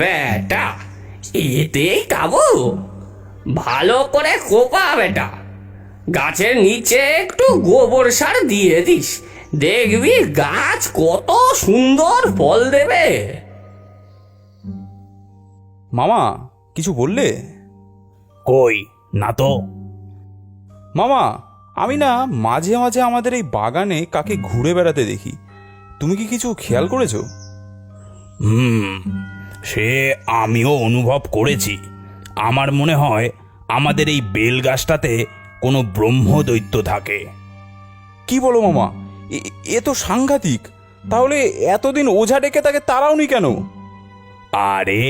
বেটা, এতেই কাবু। ভালো করে কোপা বেটা, গাছের নিচে একটু গোবর সার দিয়ে দিস, দেখবি গাছ কত সুন্দর ফল দেবে। মামা, কিছু বললে? কই না তো। মামা, আমি না মাঝে মাঝে আমাদের এই বাগানে কাকে ঘুরে বেড়াতে দেখি। তুমি কি কিছু খেয়াল করেছো? সে আমিও অনুভব করেছি। আমার মনে হয় আমাদের এই বেল গাছটাতে কোনো ব্রহ্মদৈত্য থাকে। কি বলো মামা? এ তো সাংঘাতিক। তাহলে এতদিন ওঝা ডেকে তাকে তাড়াওনি কেন? আরে,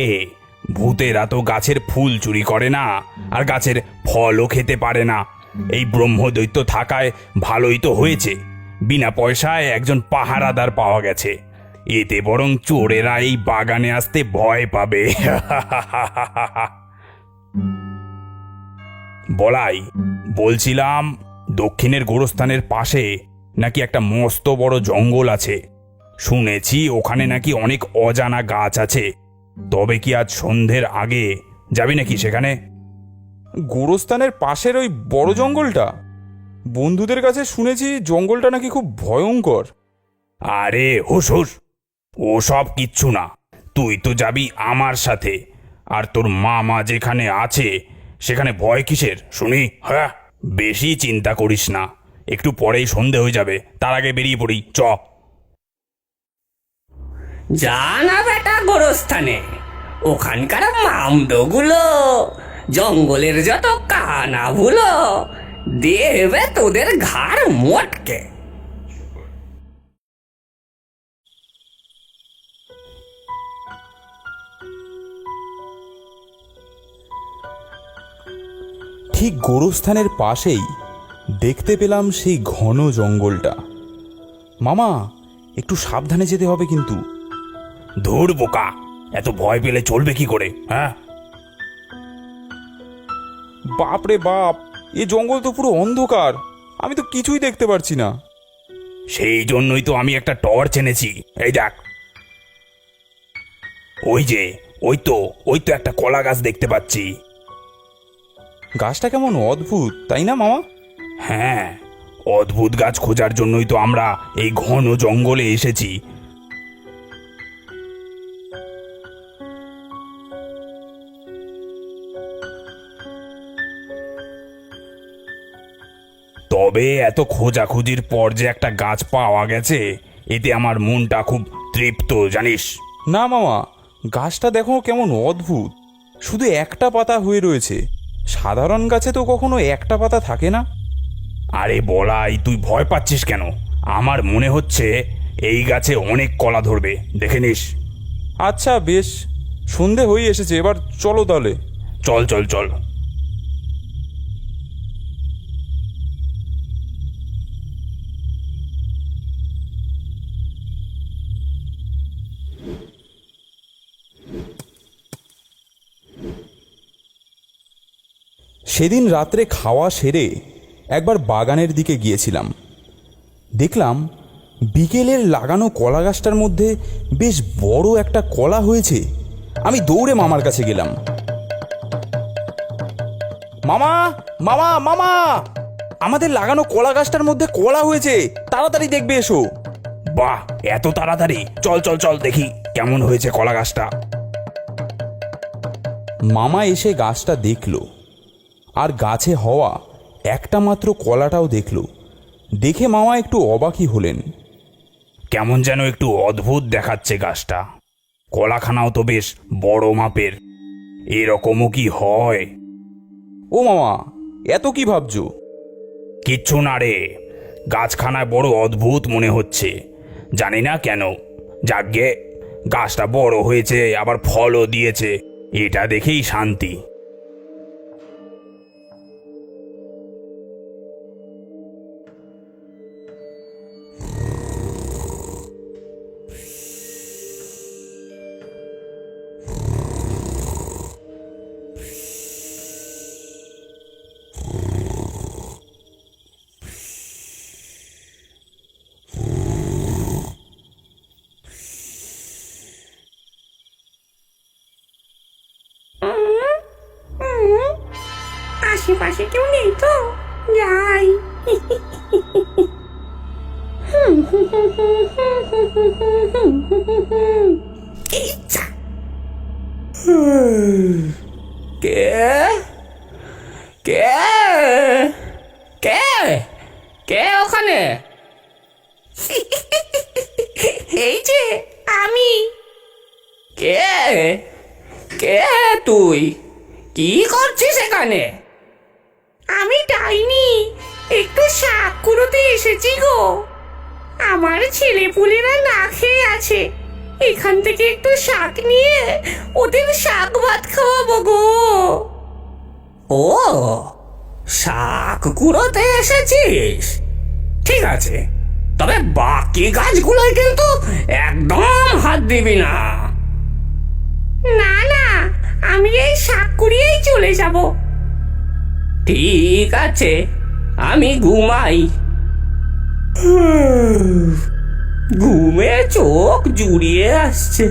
ভূতেরা তো গাছের ফুল চুরি করে না, আর গাছের ফলও খেতে পারে না। এই ব্রহ্মদৈত্য থাকায় ভালোই তো হয়েছে, বিনা পয়সায় একজন পাহারাদার পাওয়া গেছে। এতে বরং চোরেরা এই বাগানে আসতে ভয় পাবে। বলাই, বলছিলাম দক্ষিণের গোরস্থানের পাশে নাকি একটা মস্ত বড় জঙ্গল আছে। শুনেছি ওখানে নাকি অনেক অজানা গাছ আছে। তবে কি আজ সন্ধ্যের আগে যাবি নাকি সেখানে? গোরস্থানের পাশের ওই বড় জঙ্গলটা? বন্ধুদের কাছে শুনেছি জঙ্গলটা নাকি খুব ভয়ঙ্কর। আরে হুস হুস, ও সব কিচ্ছু না। তুই তো যাবি আমার সাথে, আর তোর মামা যেখানে আছে সেখানে ভয় কিসের শুনি? হ্যাঁ, বেশি চিন্তা করিস না, একটু পরেই সন্ধে হয়ে যাবে, তার আগে বেরিয়ে পড়ি, চ। যা না বেটা গোরস্থানে, ওখানকার মামদগুলো, জঙ্গলের যত কানাগুলো দেবে তোদের ঘাড় মোটকে। ঠিক গোরস্থানের পাশেই দেখতে পেলাম সেই ঘন জঙ্গলটা। মামা, একটু সাবধানে যেতে হবে কিন্তু। ধুর বোকা, এত ভয় পেলে চলবে কি করে? হ্যাঁ, বাপরে বাপ, এ জঙ্গল তো পুরো অন্ধকার, আমি তো কিছুই দেখতে পারছি না। সেই জন্যই তো আমি একটা টর্চ এনেছি। এই দেখ, ওই তো একটা কলা গাছ দেখতে পাচ্ছি। গাছটা কেমন অদ্ভুত, তাই না মামা? হ্যাঁ, অদ্ভুত গাছ খোঁজার জন্যই তো আমরা এই ঘন জঙ্গলে এসেছি। তবে এত খোঁজাখুঁজির পর যে একটা গাছ পাওয়া গেছে, এতে আমার মনটা খুব তৃপ্ত, জানিস। না মামা, গাছটা দেখো কেমন অদ্ভুত, শুধু একটা পাতা হয়ে রয়েছে। সাধারণ গাছে তো কখনো একটা পাতা থাকে না। আরে বলাই, তুই ভয় পাচ্ছিস কেন? আমার মনে হচ্ছে এই গাছে অনেক কলা ধরবে, দেখে নিস। আচ্ছা বেশ, সন্ধে হয়ে এসেছে, এবার চলো তাহলে। চল চল চল। সেদিন রাত্রে খাওয়া সেরে একবার বাগানের দিকে গিয়েছিলাম। দেখলাম বিকেলের লাগানো কলা গাছটার মধ্যে বেশ বড় একটা কলা হয়েছে। আমি দৌড়ে মামার কাছে গেলাম। মামা, মামা, মামা, আমাদের লাগানো কলা গাছটার মধ্যে কলা হয়েছে, তাড়াতাড়ি দেখবে এসো। বাহ, এত তাড়াতাড়ি? চল চল চল, দেখি কেমন হয়েছে কলা গাছটা। মামা এসে গাছটা দেখল, আর গাছে হওয়া একটা মাত্র কলাটাও দেখল। দেখে মামা একটু অবাকই হলেন। কেমন যেন একটু অদ্ভুত দেখাচ্ছে গাছটা। কলাখানাও তো বেশ বড় মাপের, এরকমও কি হয়? ও মামা, এত কি ভাবছো? কিচ্ছু না রে, গাছখানায় বড় অদ্ভুত মনে হচ্ছে, জানি না কেন। যাকগে, গাছটা বড় হয়েছে, আবার ফলও দিয়েছে, এটা দেখেই শান্তি। আশেপাশে কেউ নেই তো, যাই। ইচ্ছা। কে কে কে কে ওখানে? এই যে আমি। কে কে তুই? কি করছিস এখানে? আমি ডাইনি, একটু শাক কুড়োতে এসেছি গো। আমার ছেলেপুলেরা না খেয়ে আছে, এখান থেকে একটু শাক নিয়ে ওদের শাক ভাত খাওয়াবো গো। ও, শাক কুড়োতে এসেছিস? ঠিক আছে, তবে বাকি গাছগুলোয় কিন্তু একদম হাত দিবি না। না না, আমি এই শাক কুড়িয়েই চলে যাব। ঠিক আছে, আমি ঘুমাই। ঘুমে চোখ জুড়িয়ে আসছে।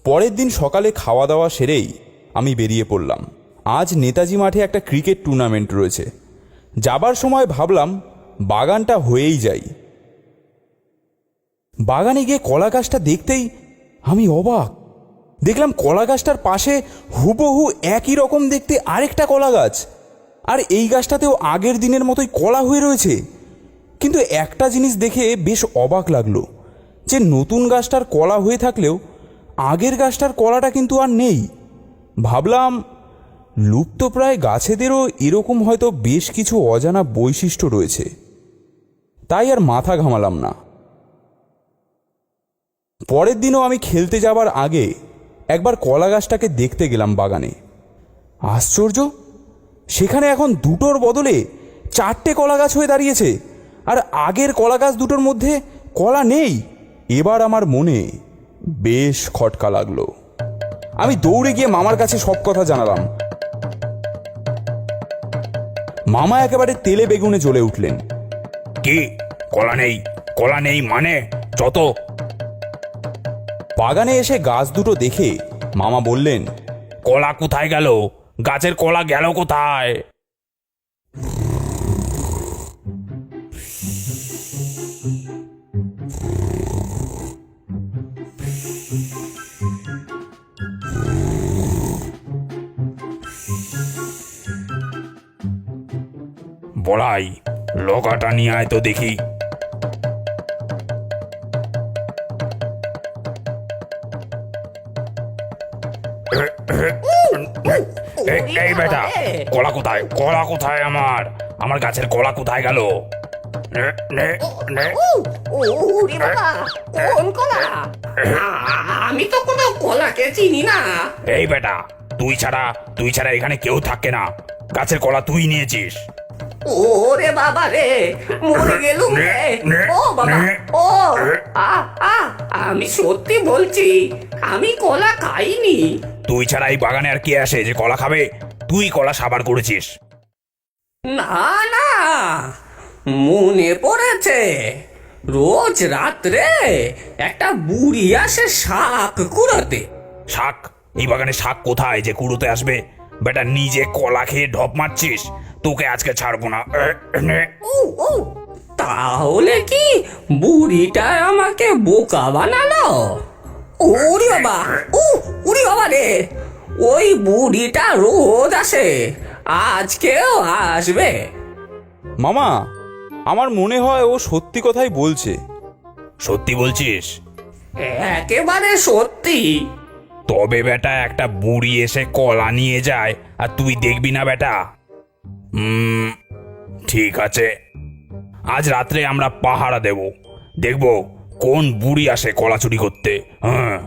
পরের দিন সকালে খাওয়া দাওয়া সেরেই আমি বেরিয়ে পড়লাম। আজ নেতাজি মাঠে একটা ক্রিকেট টুর্নামেন্ট রয়েছে। যাবার সময় ভাবলাম বাগানটা হয়েই যাই। বাগানে গিয়ে কলা গাছটা দেখতেই আমি অবাক। দেখলাম কলা গাছটার পাশে হুবহু একই রকম দেখতে আরেকটা কলা গাছ, আর এই গাছটাতেও আগের দিনের মতোই কলা হয়ে রয়েছে। কিন্তু একটা জিনিস দেখে বেশ অবাক লাগলো, যে নতুন গাছটার কলা হয়ে থাকলেও আগের গাছটার কলাটা কিন্তু আর নেই। ভাবলাম লুপ্তপ্রায় গাছেদেরও এরকম হয়তো বেশ কিছু অজানা বৈশিষ্ট্য রয়েছে। তাই আর মাথা ঘামালাম না। পরের দিনও আমি খেলতে যাবার আগে একবার কলা গাছটাকে দেখতে গেলাম বাগানে। আশ্চর্য, সেখানে এখন দুটোর বদলে 4টে কলা গাছ হয়ে দাঁড়িয়েছে, আর আগের কলা গাছ দুটোর মধ্যে কলা নেই। এবার আমার মনে বেশ খটকা লাগলো। আমি দৌড়ে গিয়ে মামার কাছে সব কথা জানালাম। মামা একেবারে তেলে বেগুনে জ্বলে উঠলেন। কি কলা নেই? কলা নেই মানে যত। বাগানে এসে গাছ দুটো দেখে মামা বললেন, কলা কোথায় গেল? গাছের কলা গেল কোথায়? বলাই, লগাটা নিয়ে আয় তো দেখি। এই বেটা, কলা কোথায়? কলা কোথায়? আমার আমার গাছের কলা কোথায় গেল? ওরে বাবা, কোন কলা? আমি তো কোনো কলাকে চিনি না। এই বেটা, তুই ছাড়া এখানে কেউ থাকে না। গাছের কলা তুই নিয়েছিস। ওরে বাবা রে, মরে গেলুম রে। ও বাবা, ও আমি সত্যি বলছি, আমি কলা খাইনি। তুই ছাড়া এই বাগানে আর কে আসে যে কলা খাবে? তুই কলা সাবার করেছিস। না না, মনে পড়েছে, রোজ রাত্রে একটা বুড়ি আসে শাক কুড়োতে। শাক? এই বাগানে শাক কোথায় যে কুড়োতে আসবে? বেটা, নিজে কলা খেয়ে ঢপ মারছিস। তোকে আজকে ছাড়বো না। ও, তাহলে কি বুড়িটা আমাকে বোকা বানালো? ওরে বাবা, ওরে বাবা রে, ওই বুড়িটা রোজ আসে, আজকেও আসবে। মামা, আমার মনে হয় ও সত্যি কথাই বলছে। সত্যি বলছিস? একেবারে সত্যি। তবে বেটা, একটা বুড়ি এসে কলা নিয়ে যায় আর তুই দেখবি না বেটা? ঠিক আছে, আজ রাত্রে আমরা পাহারা দেখব কোন বুড়ি আসে কলা চুরি করতে। হ্যাঁ।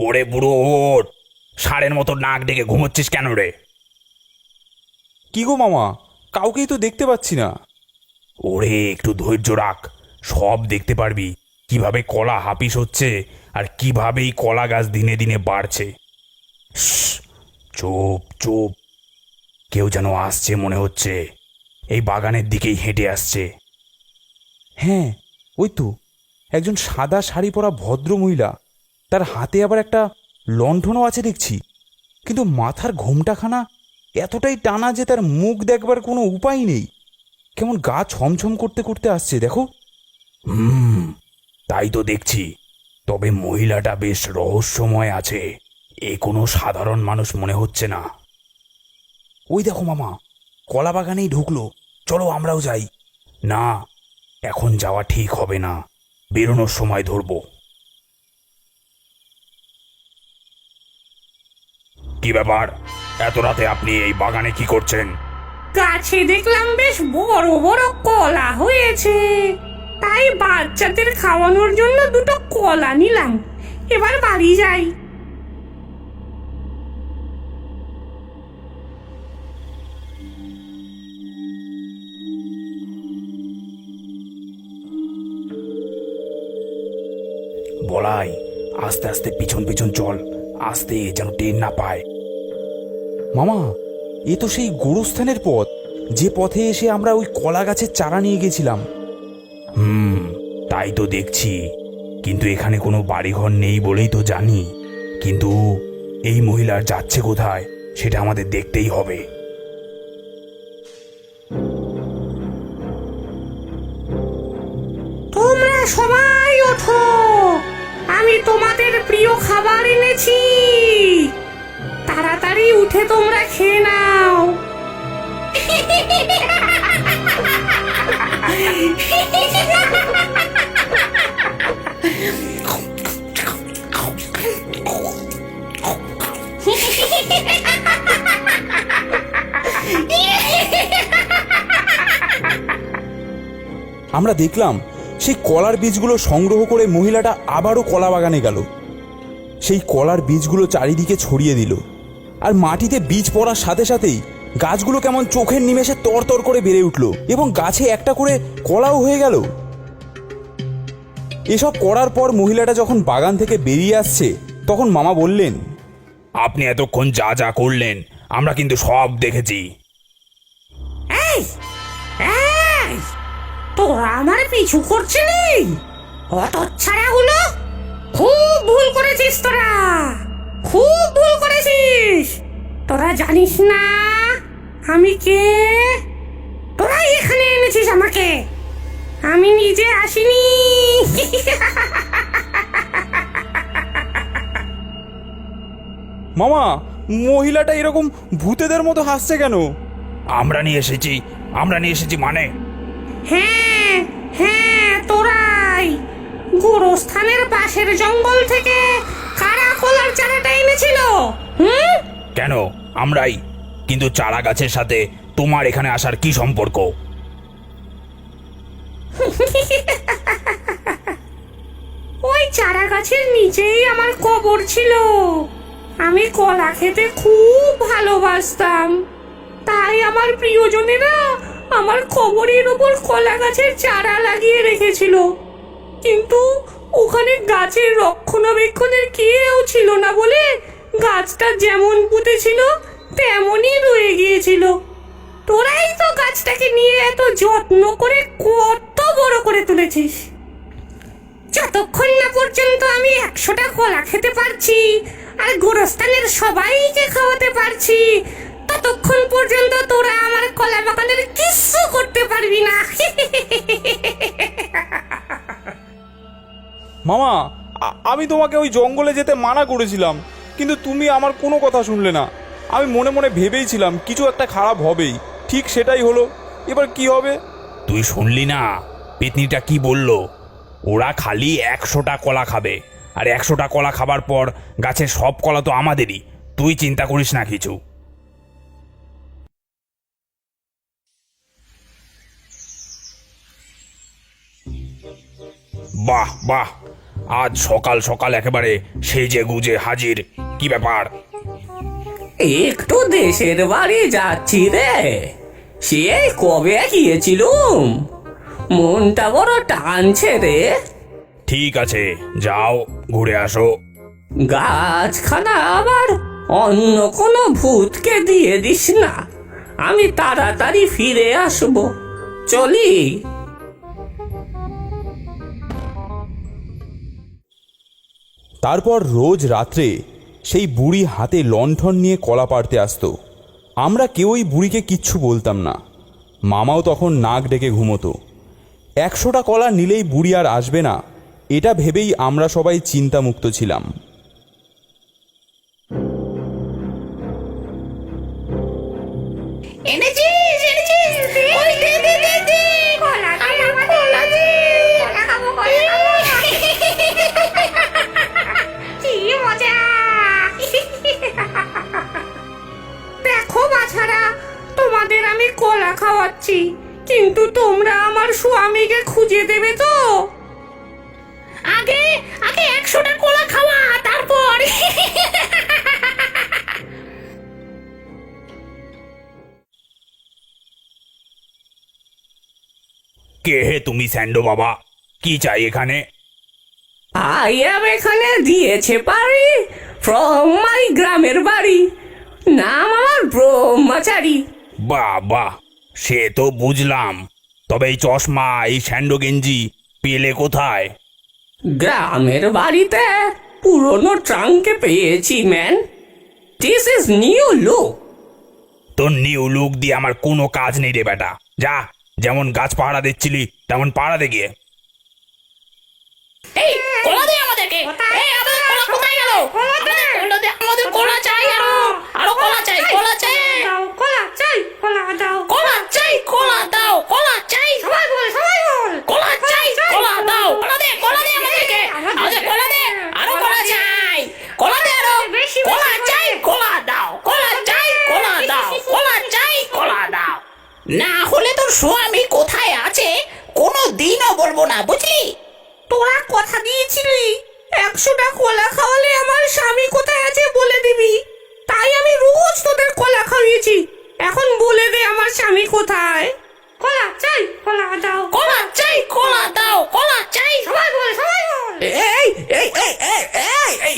ওরে বুড়ো ওঠ, ষাঁড়ের মতো নাক ডেকে ঘুমোচ্ছিস কেন রে? কি গো মামা, কাউকেই তো দেখতে পাচ্ছি না। ওরে একটু ধৈর্য রাখ, সব দেখতে পারবি কিভাবে কলা হাপিস হচ্ছে আর কিভাবে এই কলা গাছ দিনে দিনে বাড়ছে। শ্শ্, চুপ চুপ, কেউ যেন আসছে মনে হচ্ছে, এই বাগানের দিকেই হেঁটে আসছে। হ্যাঁ, ওই তো একজন সাদা শাড়ি পরা ভদ্র মহিলা, তার হাতে আবার একটা লণ্ঠনও আছে দেখছি, কিন্তু মাথার ঘোমটাখানা এতটাই টানা যে তার মুখ দেখবার কোনো উপায় নেই। কেমন গা ছমছম করতে করতে আসছে দেখো। তাই তো দেখছি, তবে মহিলাটা বেশ রহস্যময় আছে, এ কোনো সাধারণ মানুষ মনে হচ্ছে না। ওই দেখো মামা, কলা বাগানেই ঢুকলো, চলো আমরাও যাই। না, এখন যাওয়া ঠিক হবে না, বেরোনোর সময় ধরবো। কি ব্যাপার, এত রাতে আপনি এই বাগানে কি করছেন? গাছে দেখলাম বেশ বড় বড় কলা হয়েছে, তাই বাচ্চাদের খাওয়ানোর জন্য দুটো কলা নিলাম, এবার বাড়ি যাই। বলাই, আস্তে আস্তে পিছন পিছন চল, আস্তে, যেন টের না পায়। মামা, এ তো সেই গোরস্থানের পথ, যে পথে এসে আমরা ওই কলা গাছের চারা নিয়ে গেছিলাম। তাই তো দেখছি, কিন্তু এখানে কোনো বাড়িঘর নেই বলেই তো জানি, কিন্তু এই মহিলার যাচ্ছে কোথায় সেটা আমাদের দেখতেই হবে। তোমরা সবাই ওঠো, আমি তোমাদের প্রিয় খাবার এনেছি, তাড়াতাড়ি উঠে তোমরা খেয়ে নাও। আমরা দেখলাম সেই কলার বীজগুলো সংগ্রহ করে মহিলাটা আবারও কলা বাগানে গেল, সেই কলার বীজগুলো চারিদিকে ছড়িয়ে দিল, আর মাটিতে বীজ পড়ার সাথে সাথেই গাছগুলো কেমন চোখের নিমেষে তরতর করে বেড়ে উঠল এবং গাছে একটা করে কলাও হয়ে গেল। এসব করার পর মহিলাটা যখন বাগান থেকে বেরিয়ে আসছে, তখন মামা বললেন, আপনি এতক্ষণ যা যা করলেন আমরা কিন্তু সব দেখেছি। এই এই, তোরা আমার পিছু করছিলি? অত ছাড়াগুলো, খুব ভুল করেছিস তোরা, খুব ভুল করেছিস। তোরা জানিস না আমি কে? তোরা এখানে এনেছিস আমাকে, আমি নিজে আসিনি। মামা, মহিলাটা এরকম ভূতেদের মতো হাসছে কেন? আমরা নিয়ে এসেছি, আমরা নিয়ে এসেছি মানে? হ্যাঁ হ্যাঁ, তোরাই গোরস্থানের পাশের জঙ্গল থেকে কারা কলার চারাটা এনেছিল? কেন আমরাই? কিন্তু চারা গাছের সাথে তোমার এখানে আসার কি সম্পর্ক? ওই চারা গাছের নিচেই আমার কবর ছিল, আমি কলা খেতে খুব ভালোবাসতাম, তাই আমার প্রিয়জনেরা আমার কবরের ওপর কলা গাছের চারা লাগিয়ে রেখেছিল, কিন্তু ওখানে গাছের রক্ষণাবেক্ষণের কেউ ছিল না বলে গাছটা যেমন পুঁতেছিল তেমনই রয়ে গিয়েছিল। তোরাই তো গাছটাকে নিয়ে এত যত্ন করে কত বড় করে তুলেছিস। যতক্ষণ না পর্যন্ত আমি 100টা কলা খেতে পারছি আর গোরস্থানের সবাইকে খাওয়াতে পারছি, ততক্ষণ পর্যন্ত তোরা আমার কলা বাগানের কিচ্ছু করতে পারবি না। মামা, আমি তোমাকে ওই জঙ্গলে যেতে মানা করেছিলাম, কিন্তু তুমি আমার কোনো কথা শুনলে না। আমি মনে মনে ভেবেইছিলাম কিছু একটা খারাপ হবেই, ঠিক সেটাই হলো। এবার কি হবে? তুই শুনলি না পেতনিটা কি বলল? ওরা খালি 100টা কলা খাবে, আর 100টা কলা খাবার পর গাছের সব কলা তো আমাদেরই, তুই চিন্তা করিস না কিছু। বাহ বাহ, আজ সকাল সকাল একেবারে সেজে গুজে হাজির, কি ব্যাপার? একটু দেশের বাড়ি যাচ্ছি রে, সে কবে গিয়েছিলুম, মনটা বড় টানছে রে। ঠিক আছে, যাও ঘুরে আসো। গাছখানা আবার অন্য কোনো ভূতকে দিয়ে দিস না, আমি তাড়াতাড়ি ফিরে আসবো, চলি। তারপর রোজ রাত্রে সেই বুড়ি হাতে লণ্ঠন নিয়ে কলা পাড়তে আসতো। আমরা কেউই বুড়িকে কিচ্ছু বলতাম না। মামাও তখন নাক ডেকে ঘুমোতো। 100টা কলা নিলেই বুড়ি আর আসবে না, এটা ভেবেই আমরা সবাই চিন্তামুক্ত ছিলাম। এনেছিস এনেছিস ওই দে দে দে দে কলা দে আমার কলা দে কলা খাবো কি মজা। দেখো বাছারা, তোমাদের আমি কলা খাওয়াচ্ছি, কিন্তু তোমরা আমার স্বামীকে খুঁজে দেবে তো? আগে আগে 100টা কলা খাওয়া, তারপর। কে হে তুমি স্যান্ডো বাবা? কি চাই এখানে? আই এম এখানে দিয়েছে পারি ফ্রম মাই গ্রামের বাড়ি, নাম আমার ব্রহ্মচারী। বাহ বাহ, সে তো বুঝলাম, তবে এই চশমা, এই স্যান্ডো গেঞ্জি পেলে কোথায়? গ্রামের বাড়িতে পুরনো ট্রাঙ্কে পেয়েছি man, this is new look. তোর নিউ লুক দিয়ে আমার কোনো কাজ নেই রে বেটা, যা, যেমন গাছ পাহারা দিচ্ছিলি তেমন পাহারাতে গিয়ে। এই কলা দে আমাদেরকে, এই আমাদের কলা কোথায় গেল? আমাদের কলা চাই, আরো কলা চাই, কলা চাই, কলা চাই, কলা দাও, কলা চাই, কলা দাও, কলা চাই, সবাই বল, সবাই বল, কলা চাই, কলা দাও, কলা দে আমাদেরকে, আমাদের কলা দে, আরো কলা চাই, কলা দে আরো, কলা চাই, কলা দাও, কলা চাই, কলা দাও, কলা চাই, কলা দাও। না হলে তোর স্বামী কোথায় আছে কোনো দিনও বলবো না, বুঝলি? তোরা কথা দিয়েছিলি 100টা কলা খাওয়ালে আমার স্বামী কোথায় আছে বলে দিবি, তাই আমি রোজ তোদের কলা খাইয়েছি। এখন বলে দে আমার স্বামী কোথায়। কলা চাই, কলা দাও, কলা চাই, কলা দাও, কলা চাই, সবাই বল, সবাই বল। এই এই এই এই এই এই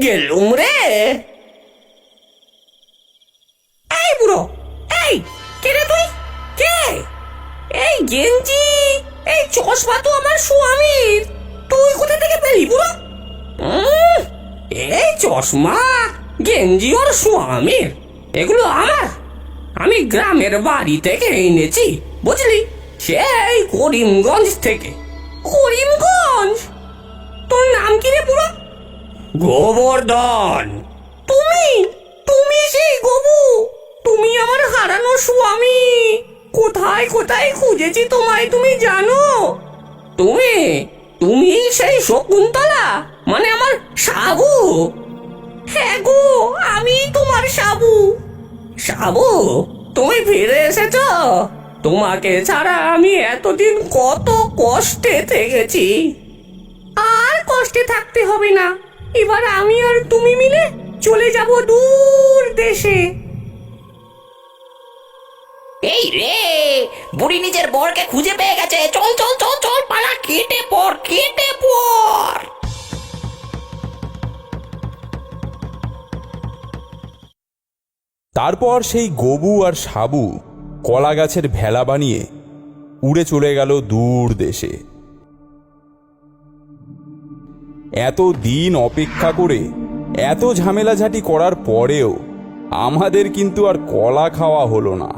গেলুম রে। এই বুড়ো, এই কে রে তুই? কে? এই গেঞ্জি, এই চশমা তো আমার স্বামীর, তুই কোথা থেকে পেলি বুড়ো? এই চশমা গেঞ্জি ওর স্বামীর, এগুলো আমার, আমি গ্রামের বাড়ি থেকে এনেছি, বুঝলি, সেই করিমগঞ্জ থেকে। করিমগঞ্জ? তোর নাম কি রে বুড়ো? গোবর্ধন। তুমি তুমি সেই গবু, তুমি আমার হারানো স্বামী। কোথায় কোথায় খুঁজেছি তোমায় তুমি জানো? তুমি তুমি সেই শকুন্তলা, মানে আমার সাবু। হ্যাঁ গো, আমি তোমার সাবু। সাবু, তুমি ফিরে এসেছো? তোমাকে ছাড়া আমি এতদিন কত কষ্টে থেকেছি। আর কষ্টে থাকতে হবে না, এবার আমি আর তুমি মিলে চলে যাব দূর দেশে। এই রে, বুড়ি নিজের বরকে খুঁজে পেয়ে গেছে, চল চল চল চল, পালা, কেটে পড়, কেটে পড়। তারপর সেই গবু আর সাবু কলা গাছের ভেলা বানিয়ে উড়ে চলে গেল দূর দেশে। এত দিন অপেক্ষা করে এত ঝামেলাঝাটি করার পরেও আমাদের কিন্তু আর কলা খাওয়া হলো না।